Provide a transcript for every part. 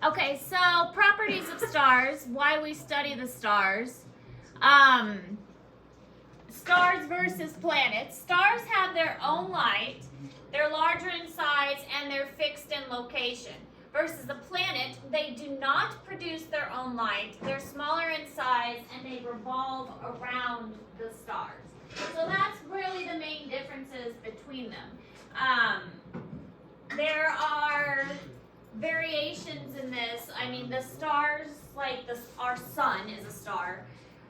Okay, so properties of stars, why we study the stars. Um, Stars versus planets. Stars have their own light, they're larger in size, and they're fixed in location. Versus the planet, they do not produce their own light, they're smaller in size, and they revolve around the stars. So that's really the main differences between them. There are variations in this. I mean, the stars, like our sun is a star.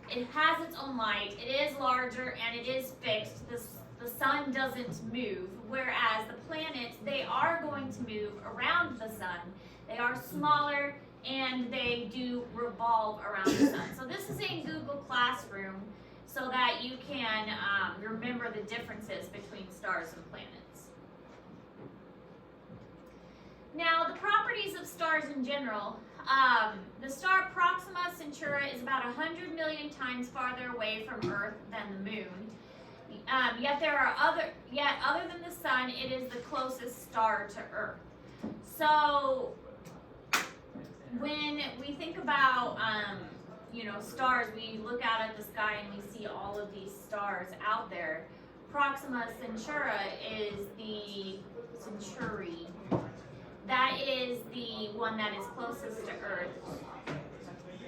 It has its own light. It is larger and it is fixed. The sun doesn't move, whereas the planets, they are going to move around the sun. They are smaller and they do revolve around the sun. So this is in Google Classroom so that you can remember the differences between stars and planets. Now, the properties of stars in general. The star Proxima Centauri is about 100 million times farther away from Earth than the Moon. Yet other than the Sun, it is the closest star to Earth. So, when we think about stars, we look out at the sky and we see all of these stars out there. Proxima Centauri is the Centauri. That is the one that is closest to Earth,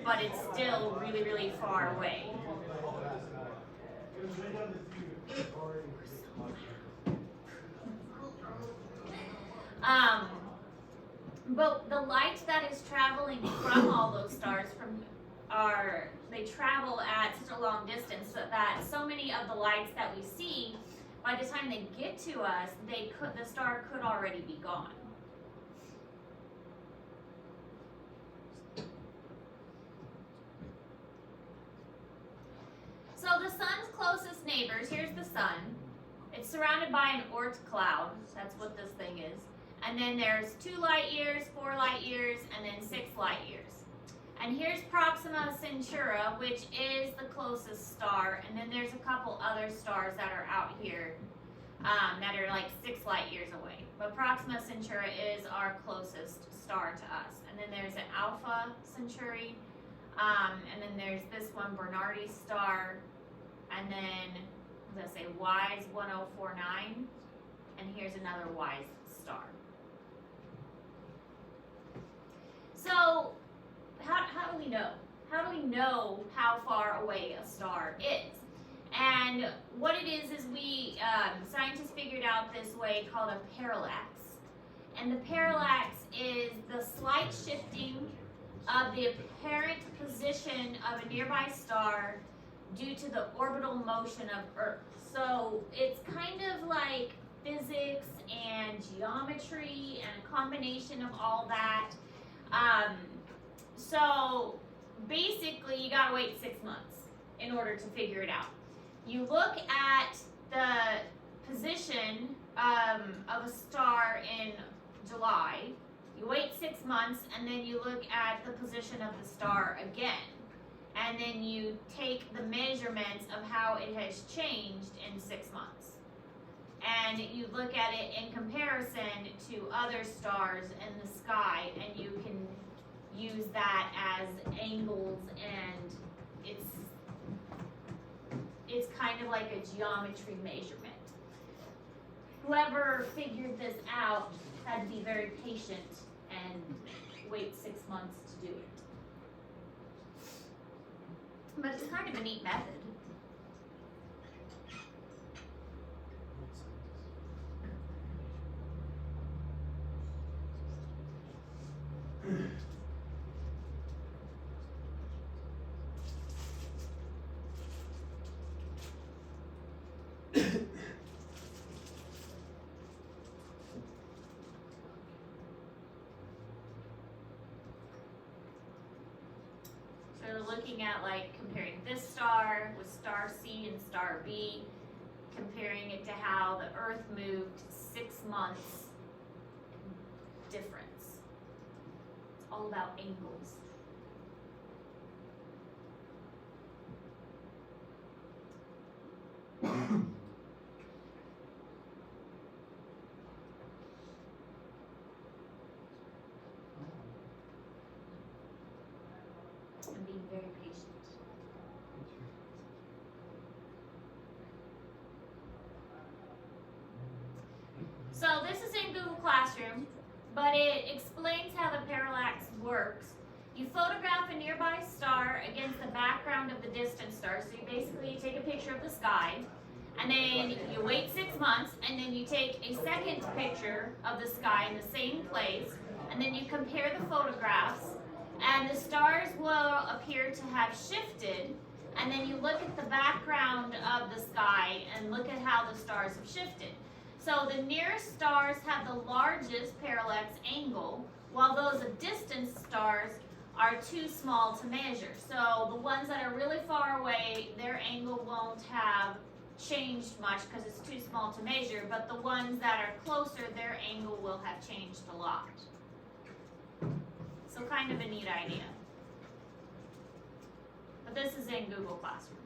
but it's still really, really far away. But the light that is traveling from all those stars they travel at such a long distance so that so many of the lights that we see, by the time they get to us, the star could already be gone. So the sun's closest neighbors, here's the sun. It's surrounded by an Oort cloud. That's what this thing is. And then there's 2 light years, 4 light years, and then 6 light years. And here's Proxima Centauri, which is the closest star. And then there's a couple other stars that are out here that are like 6 light years away. But Proxima Centauri is our closest star to us. And then there's an Alpha Centauri. And then there's this one, Bernardi star, and then, let's say, WISE 1049, and here's another WISE star. So, how do we know? How do we know how far away a star is? And what it is scientists figured out this way called a parallax. And the parallax is the slight shifting of the apparent position of a nearby star due to the orbital motion of Earth. So it's kind of like physics and geometry and a combination of all that. So basically you gotta wait 6 months in order to figure it out. You look at the position of a star in July. You wait 6 months, and then you look at the position of the star again. And then you take the measurements of how it has changed in 6 months. And you look at it in comparison to other stars in the sky, and you can use that as angles, and it's kind of like a geometry measurement. Whoever figured this out had to be very patient and wait 6 months to do it. But it's kind of a neat method. Looking at like comparing this star with star C and star B, comparing it to how the Earth moved 6 months difference. It's all about angles. So this is in Google Classroom, but it explains how the parallax works. You photograph a nearby star against the background of the distant star. So you basically take a picture of the sky, and then you wait 6 months, and then you take a second picture of the sky in the same place, and then you compare the photographs, and the stars will appear to have shifted, and then you look at the background of the sky and look at how the stars have shifted. So the nearest stars have the largest parallax angle, while those of distant stars are too small to measure. So the ones that are really far away, their angle won't have changed much because it's too small to measure, but the ones that are closer, their angle will have changed a lot. So kind of a neat idea. But this is in Google Classroom.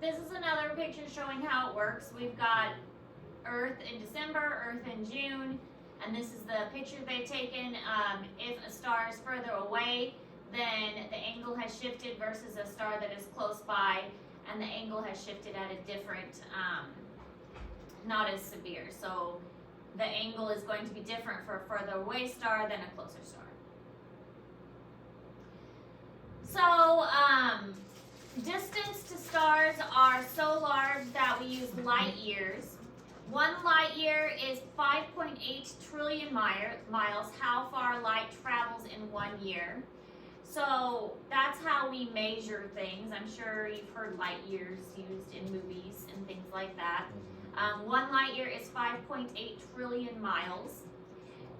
This is another picture showing how it works. We've got Earth in December, Earth in June, and this is the picture they've taken. If a star is further away, then the angle has shifted versus a star that is close by, and the angle has shifted at a different, not as severe. So the angle is going to be different for a further away star than a closer star. So, distance to stars are so large that we use light years. 1 light year is 5.8 trillion miles, how far light travels in 1 year. So that's how we measure things. I'm sure you've heard light years used in movies and things like that. 1 light year is 5.8 trillion miles.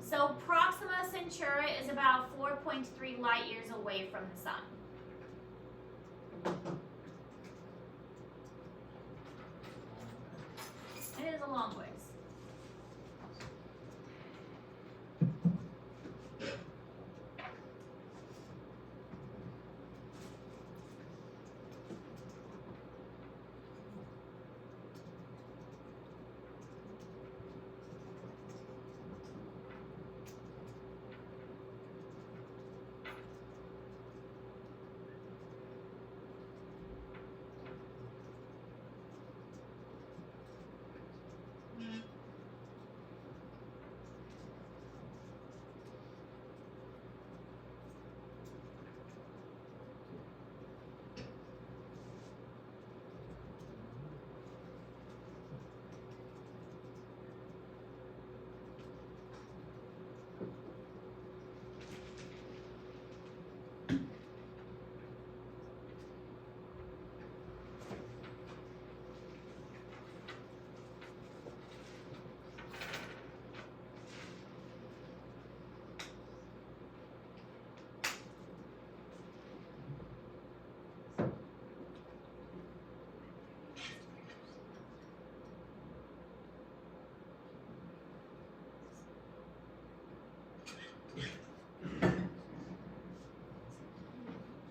So Proxima Centauri is about 4.3 light years away from the sun. It is a long ways.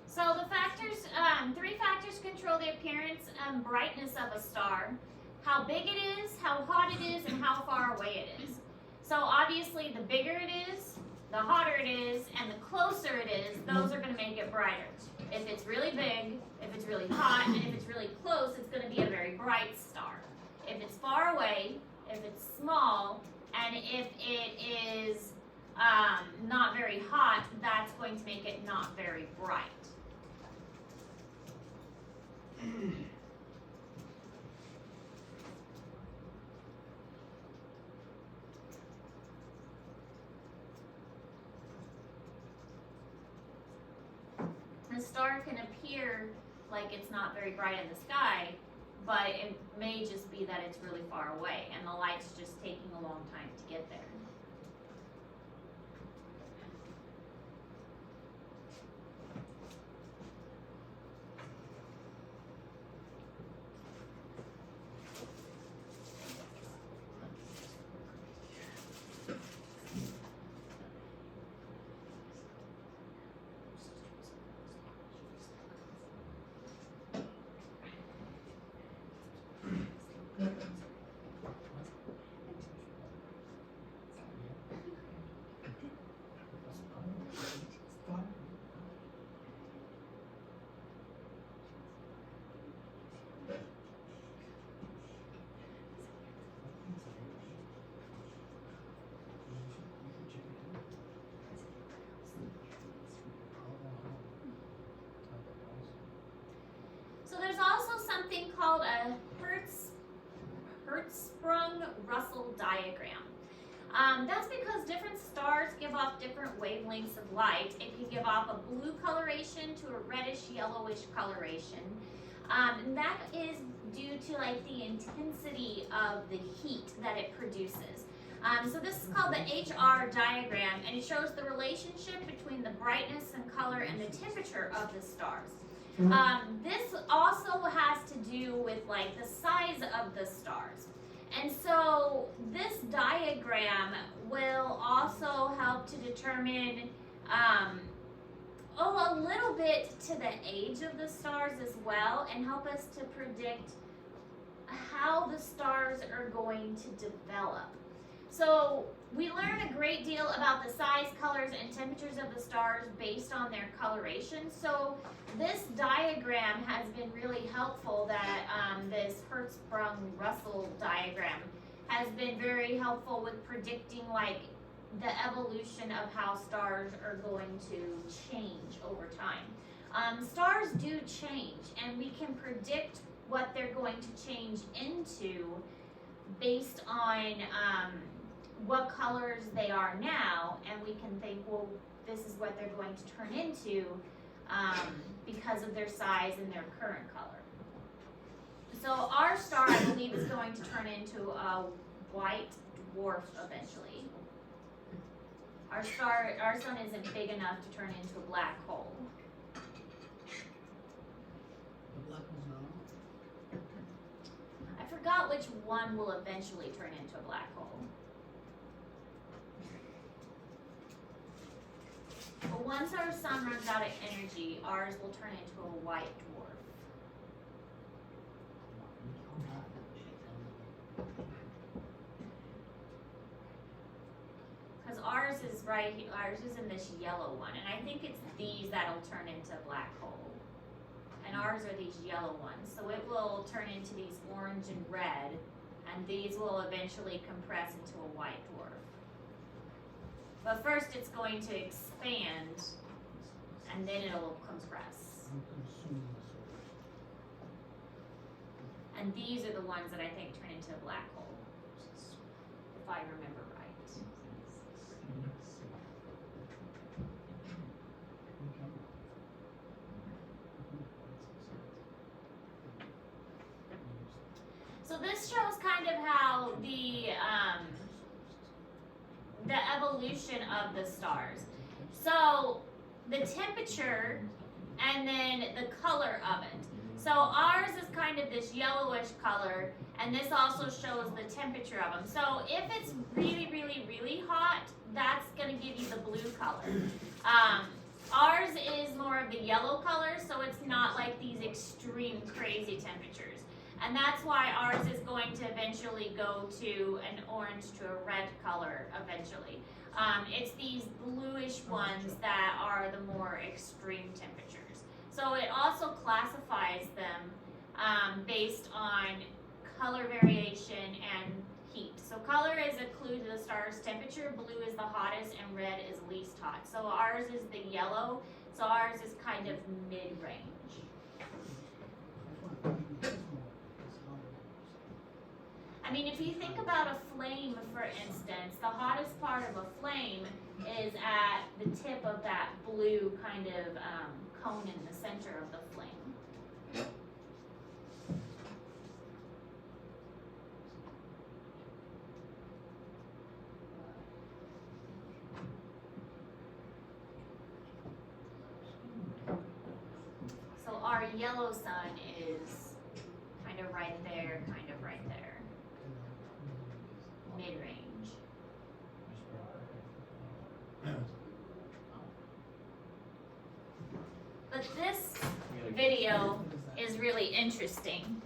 So the factors, 3 factors control the appearance and brightness of a star: how big it is, how hot it is, and how far away it is. So obviously the bigger it is, the hotter it is, and the closer it is, those are going to make it brighter. If it's really big, if it's really hot, and if it's really close, it's going to be a very bright star. If it's far away, if it's small, and if it is not very hot, that's going to make it not very bright. The star can appear like it's not very bright in the sky, but it may just be that it's really far away and the light's just taking a long time to get there. So there's also something called a Hertzsprung-Russell diagram. That's because different stars give off different wavelengths of light. It can give off a blue coloration to a reddish yellowish coloration. And that is due to like the intensity of the heat that it produces. So this is called the HR diagram, and it shows the relationship between the brightness and color and the temperature of the stars. This also has to do with like the size of the stars. And so this diagram will also help to determine a little bit to the age of the stars as well, and help us to predict how the stars are going to develop. So we learn a great deal about the size, colors, and temperatures of the stars based on their coloration. So this diagram has been really helpful, that this Hertzsprung-Russell diagram has been very helpful with predicting like the evolution of how stars are going to change over time. Stars do change, and we can predict what they're going to change into based on what colors they are now, and we can think, well, this is what they're going to turn into because of their size and their current color. So our star, I believe, is going to turn into a white dwarf eventually. Our sun isn't big enough to turn into a black hole. The black hole's not. I forgot which one will eventually turn into a black hole. But once our sun runs out of energy, ours will turn into a white dwarf. Because ours is right here, ours is in this yellow one, and I think it's these that'll turn into a black hole. And ours are these yellow ones, so it will turn into these orange and red, and these will eventually compress into a white dwarf. But first it's going to expand, and then it'll compress. And these are the ones that I think turn into a black hole, if I remember right. So this shows kind of how the evolution of the stars. So the temperature and then the color of it. So ours is kind of this yellowish color, and this also shows the temperature of them. So if it's really, really, really hot, that's going to give you the blue color. Ours is more of the yellow color, so it's not like these extreme crazy temperatures. And that's why ours is going to eventually go to an orange to a red color eventually. It's these bluish ones that are the more extreme temperatures. So it also classifies them based on color variation and heat. So color is a clue to the star's temperature. Blue is the hottest and red is least hot. So ours is the yellow. So ours is kind of mid-range. I mean, if you think about a flame, for instance, the hottest part of a flame is at the tip of that blue kind of cone in the center of the flame. So our yellow sun is kind of right there, mid-range. But this video is really interesting.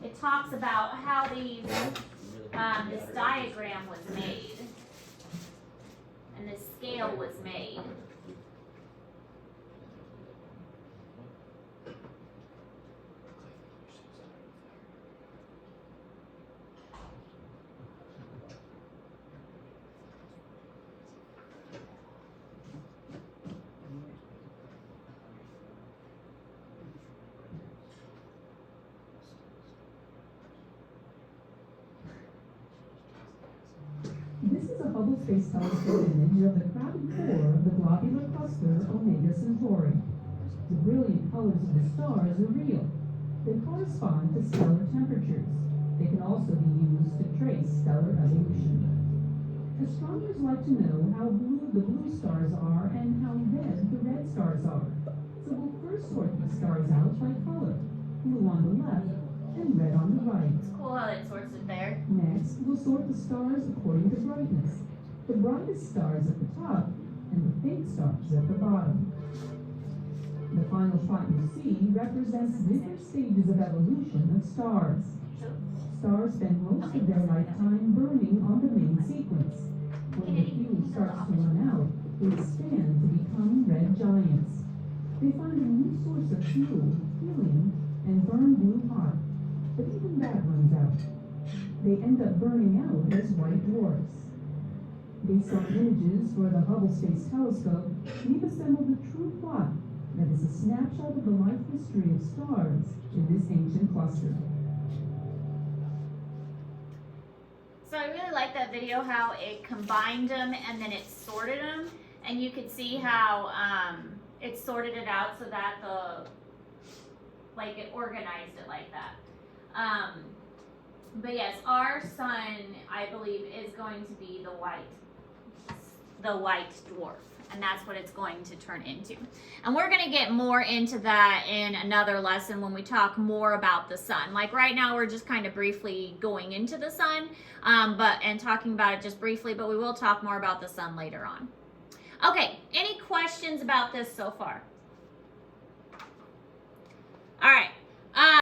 It talks about how this diagram was made and this scale was made. This is a Hubble Space Telescope image of the crowded core of the globular cluster Omega Centauri. The brilliant colors of the stars are real. They correspond to stellar temperatures. They can also be used to trace stellar evolution. Astronomers like to know how blue the blue stars are and how red the red stars are. So we'll first sort these stars out by color. Blue on the left and red on the right. It's cool how it sorts it there. Next, we'll sort the stars according to brightness. The brightest stars at the top and the faint stars at the bottom. The final shot you see represents different stages of evolution of stars. Stars spend most of their lifetime burning on the main sequence. When the fuel starts to run out, they expand to become red giants. They find a new source of fuel, helium, and burn blue hot. But even that runs out. They end up burning out as white dwarfs. Based on images for the Hubble Space Telescope, we've assembled a true plot that is a snapshot of the life history of stars in this ancient cluster. So I really like that video, how it combined them and then it sorted them, and you could see how it sorted it out so that it organized it like that. But yes, our sun, I believe, is going to be the white dwarf, and that's what it's going to turn into. And we're going to get more into that in another lesson when we talk more about the sun. Like right now, we're just kind of briefly going into the sun, and talking about it just briefly, but we will talk more about the sun later on. Okay, any questions about this so far?